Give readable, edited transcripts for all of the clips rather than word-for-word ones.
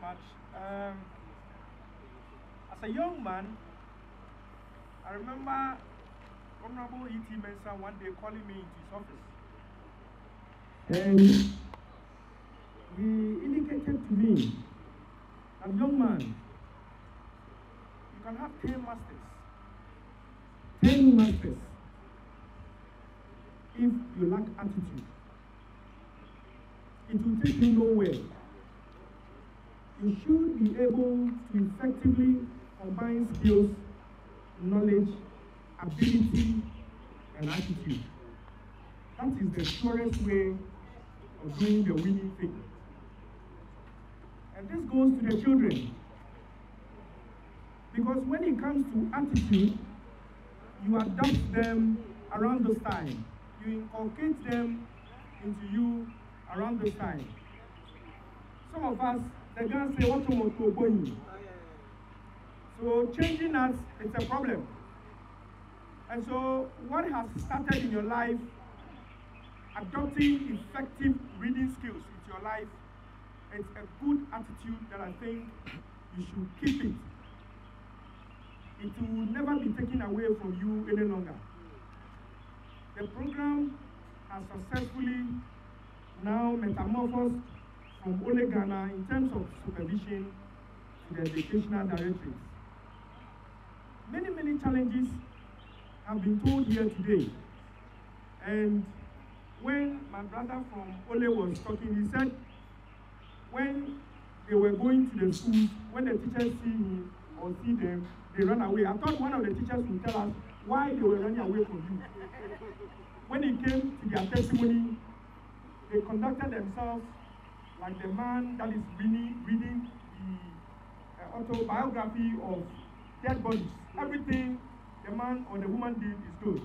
much. As a young man, I remember Honorable E.T. Mensah one day calling me into his office. And he indicated to me that, young man, you can have 10 masters. 10 masters. If you lack attitude, it will take you nowhere. You should be able to effectively combine skills, knowledge, ability, and attitude. That is the surest way of doing the winning thing. And this goes to the children. Because when it comes to attitude, you adopt them around this time. You inculcate them into you around this time. Some of us, the guys say, what to going? So changing us, it's a problem. And so what has started in your life, adopting effective reading skills into your life, it's a good attitude that I think you should keep it. It will never be taken away from you any longer. The program has successfully now metamorphosed from Ole Ghana in terms of supervision to the educational directorates. Many challenges have been told here today. And when my brother from Ole was talking, he said when they were going to the schools, when the teachers see him or see them, they run away. I thought one of the teachers would tell us why they were running away from you. When it came to their testimony, they conducted themselves like the man that is reading the autobiography of dead bodies. Everything the man or the woman did is good.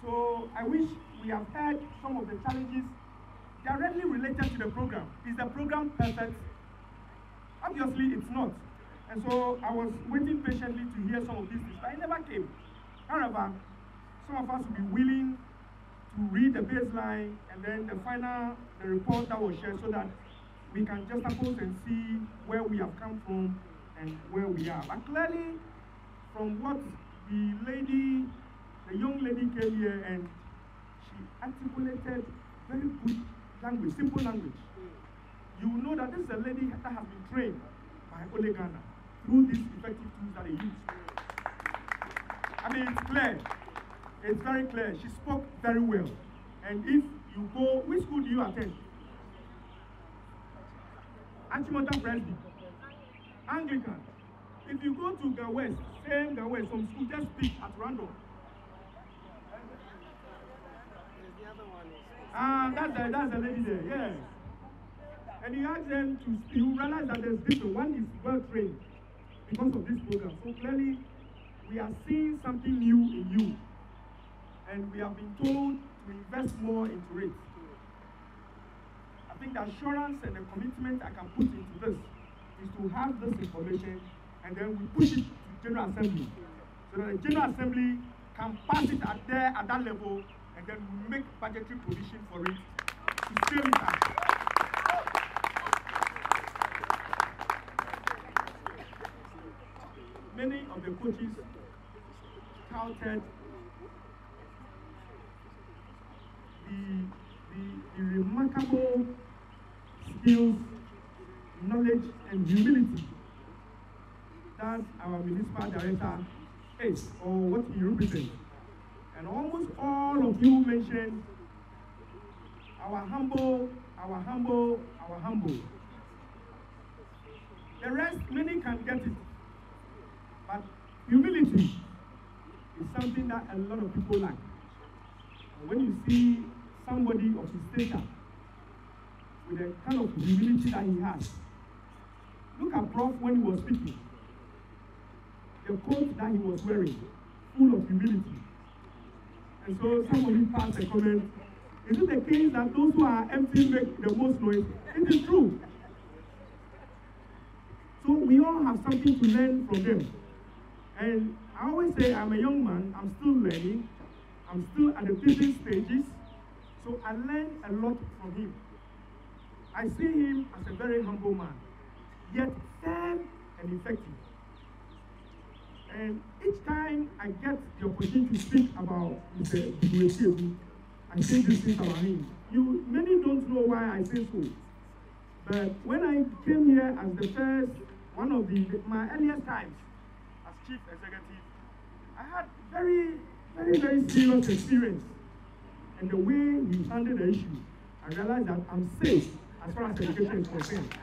So I wish we have heard some of the challenges directly related to the program. Is the program perfect? Obviously, it's not. And so I was waiting patiently to hear some of these things, but it never came. However, some of us will be willing to read the baseline and then the report that was shared so that we can just oppose and see where we have come from and where we are. But clearly, from what the young lady came here and she articulated very good language, simple language. You will know that this is a lady that has been trained by Ole Ghana through these effective tools that they use. I mean, it's clear. It's very clear. She spoke very well. And if you go, which school do you attend? Antimota Presby. Anglican. If you go to Gawes, same Gawes, some school, just pick at random. That's the lady there, yes. And you ask them to speak, you realize that there's different. One is well trained because of this program. So clearly, we are seeing something new in you. And we have been told to invest more into it. I think the assurance and the commitment I can put into this is to have this information and then we push it to General Assembly. So that the General Assembly can pass it at that level and then we make budgetary provision for it to scale it up. Many of the coaches touted the remarkable skills, knowledge, and humility that our municipal director is, or what he represents. And almost all of you mentioned our humble. The rest, many can get it. But humility is something that a lot of people lack. When you see somebody of his stature with the kind of humility that he has, look at Prof when he was speaking. The coat that he was wearing, full of humility. And so somebody passed a comment, is it the case that those who are empty make the most noise? It is true. So we all have something to learn from them. And I always say I'm a young man, I'm still learning. I'm still at the teaching stages, so I learned a lot from him. I see him as a very humble man, yet firm and effective. And each time I get the opportunity to speak about Mr. Buwesi, I say these things about him. Many don't know why I say so. But when I came here as the first, one of my earliest times as chief executive, I had very serious experience. And the way he handled the issue, I realized that I'm safe as far as education is concerned.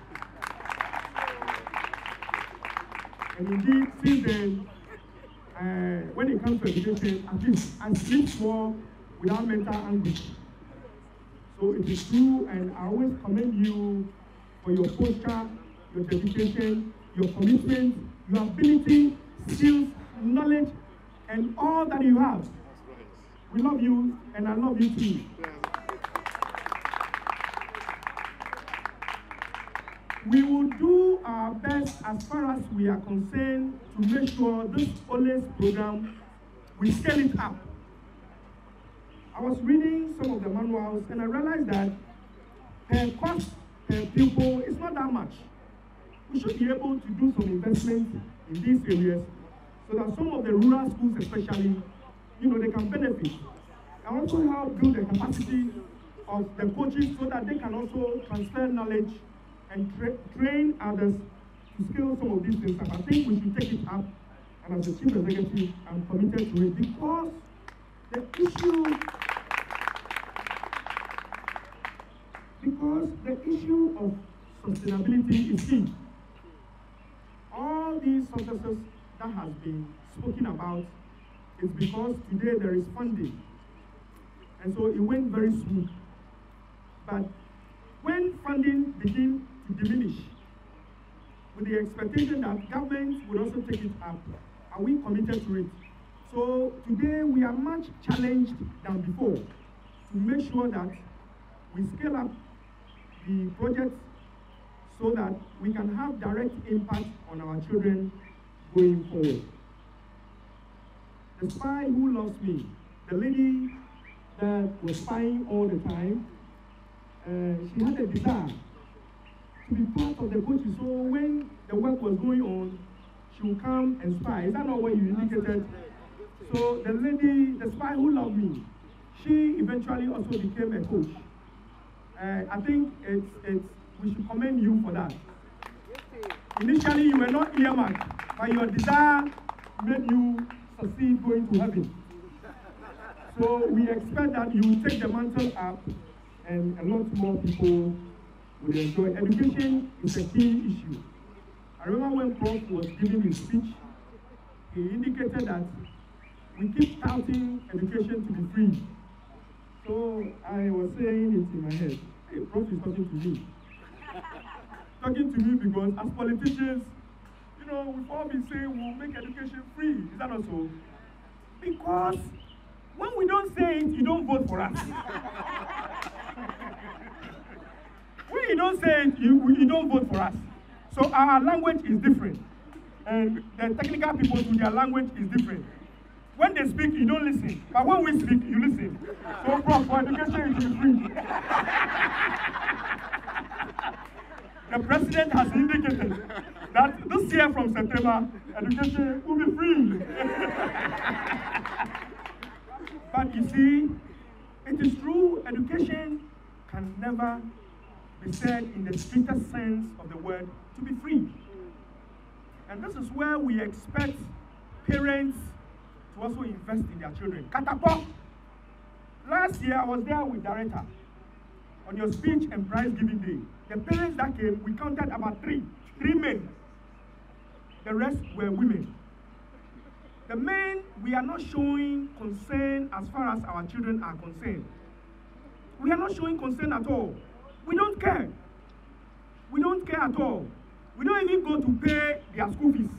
And indeed, since then, when it comes to education, at least I sleep more without mental anguish. So it is true, and I always commend you for your posture, your dedication, your commitment, your ability, skills, knowledge, and all that you have. We love you, and I love you too. We will do our best as far as we are concerned to make sure this OLES program, we scale it up. I was reading some of the manuals and I realized that per cost per pupil is not that much. We should be able to do some investment in these areas so that some of the rural schools especially, they can benefit. And also help build the capacity of the coaches so that they can also transfer knowledge and train others to scale some of these things up. I think we should take it up, and as the chief executive, I'm committed to it because the issue of sustainability is key. All these successes that has been spoken about is because today there is funding, and so it went very smooth. But when funding begins to diminish, with the expectation that government would also take it up, are we committed to it? So today we are much challenged than before to make sure that we scale up the projects so that we can have direct impact on our children going forward. The spy who loves me, the lady that was spying all the time, she had a desire to be part of the coaches. So when the work was going on, she would come and spy. Is that not what you indicated? So the lady, the spy who loved me, she eventually also became a coach. I think we should commend you for that. Initially, you were not earmarked, but your desire made you succeed going to heaven. So we expect that you will take the mantle up and a lot more people will enjoy. Education is a key issue. I remember when Prof was giving his speech, he indicated that we keep touting education to be free. So I was saying it in my head. Hey, Prof is talking to me. Talking to me because as politicians, we've all been saying we'll make education free. Is that not so? Because when we don't say it, you don't vote for us. When you don't say it, you don't vote for us. So our language is different. And the technical people, to their language is different. When they speak, you don't listen. But when we speak, you listen. So for education, it is free. The president has indicated that this year from September, education will be free. But you see, it is true, education can never be said in the strictest sense of the word to be free. And this is where we expect parents to also invest in their children. Katapok, last year I was there with Director on your speech and prize giving day. The parents that came, we counted about three men. The rest were women. The men, we are not showing concern as far as our children are concerned. We are not showing concern at all. We don't care. We don't care at all. We don't even go to pay their school fees.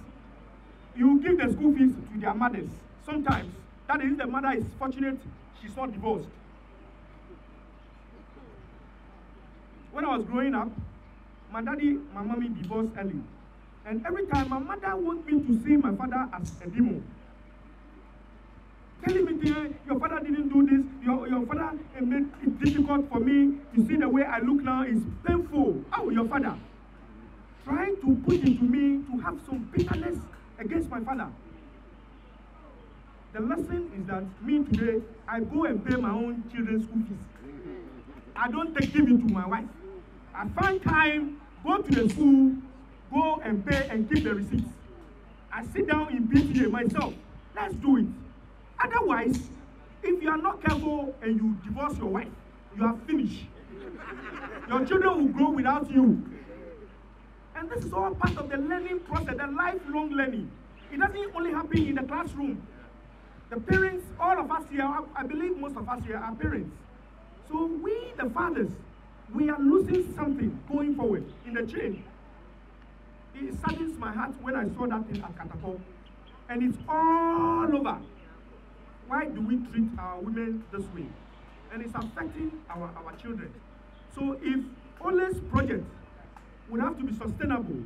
You give the school fees to their mothers. Sometimes, that is, the mother is fortunate, she's not divorced. When I was growing up, my daddy, my mommy divorced early. And every time my mother wants me to see my father as a demon. Telling me, your father didn't do this, your father made it difficult for me to see the way I look now is painful. Oh, your father. trying to put into me to have some bitterness against my father. The lesson is that me today, I go and pay my own children's school fees. I don't give it to my wife. I find time, go to the school, go and pay and keep the receipts. I sit down in PTA myself. Let's do it. Otherwise, if you are not careful and you divorce your wife, you are finished. Your children will grow without you. And this is all part of the learning process, the lifelong learning. It doesn't only happen in the classroom. The parents, all of us here, I believe most of us here are parents. So we, the fathers, we are losing something going forward in the chain. It saddens my heart when I saw that thing at Katapong. And it's all over. Why do we treat our women this way? And it's affecting our children. So if Ole's project would have to be sustainable,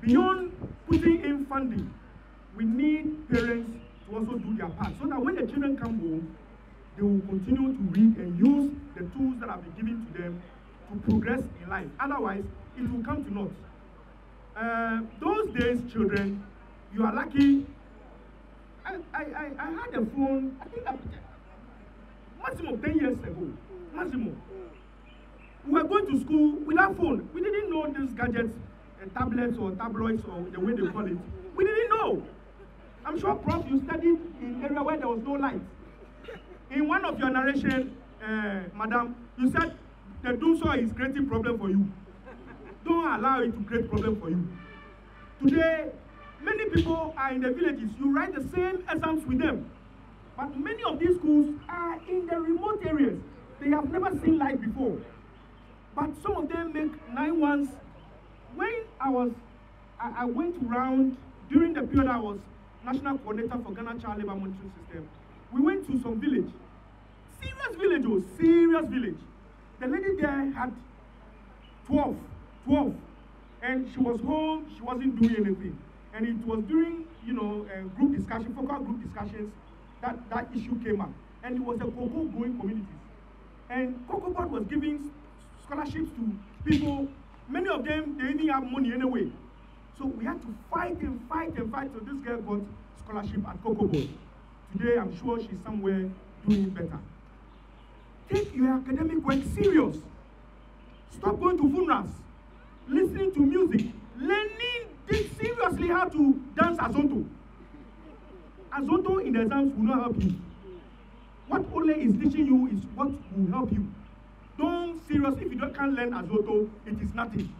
beyond putting in funding, we need parents to also do their part, so that when the children come home, they will continue to read and use the tools that have been given to them to progress in life. Otherwise, it will come to naught. Those days, children, you are lucky. I had a phone, I think maximum 10 years ago, maximum. We were going to school without phone. We didn't know these gadgets, tablets or tabloids or the way they call it. We didn't know. I'm sure, Prof, you studied in an area where there was no light. In one of your narration, Madam, you said the doomsaw is creating problem for you. Don't allow it to create problem for you. Today, many people are in the villages. You write the same exams with them. But many of these schools are in the remote areas. They have never seen light before. But some of them make 9-1s. When I went around, during the period I was National Coordinator for Ghana Child Labor Monitoring System, we went to some village. Serious village. The lady there had 12. And she was home, she wasn't doing anything. And it was during, group discussion, focal group discussions, that issue came up. And it was a cocoa growing communities. And Cocoa Board was giving scholarships to people. Many of them, they didn't have money anyway. So we had to fight so this girl got scholarship at Cocoa Board. Today, I'm sure she's somewhere doing better. Take your academic work serious. Stop going to funerals, listening to music, learning seriously how to dance Azonto. Azonto in the exams will not help you. What Ole is teaching you is what will help you. Don't serious, if you can't learn Azonto, it is nothing.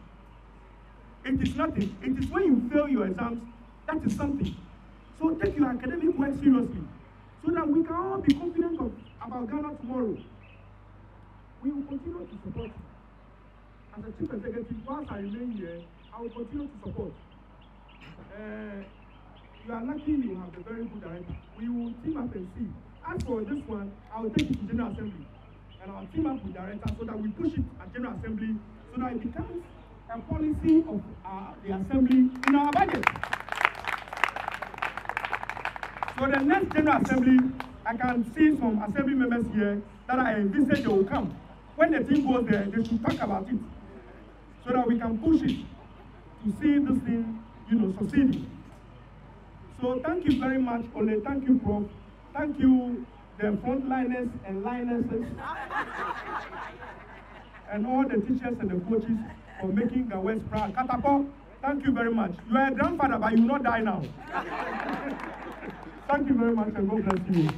It is nothing. It is when you fail your exams, that is something. So take your academic work seriously, so that we can all be confident about Ghana tomorrow. We will continue to support you. As a chief executive, whilst I remain here, I will continue to support. You are lucky you have a very good director. We will team up and see. As for this one, I will take it to General Assembly. And I will team up with director so that we push it at General Assembly so that it becomes a policy of the Assembly in our budget. So the next General Assembly, I can see some Assembly members here that I envisage they will come. When the team goes there, they should talk about it so that we can push it to see this thing, succeeding. So thank you very much, Ole. Thank you, Prof. Thank you, the frontliners and lionesses, and all the teachers and the coaches for making the West proud. Katapong, thank you very much. You are a grandfather, but you will not die now. Thank you very much, and God bless you.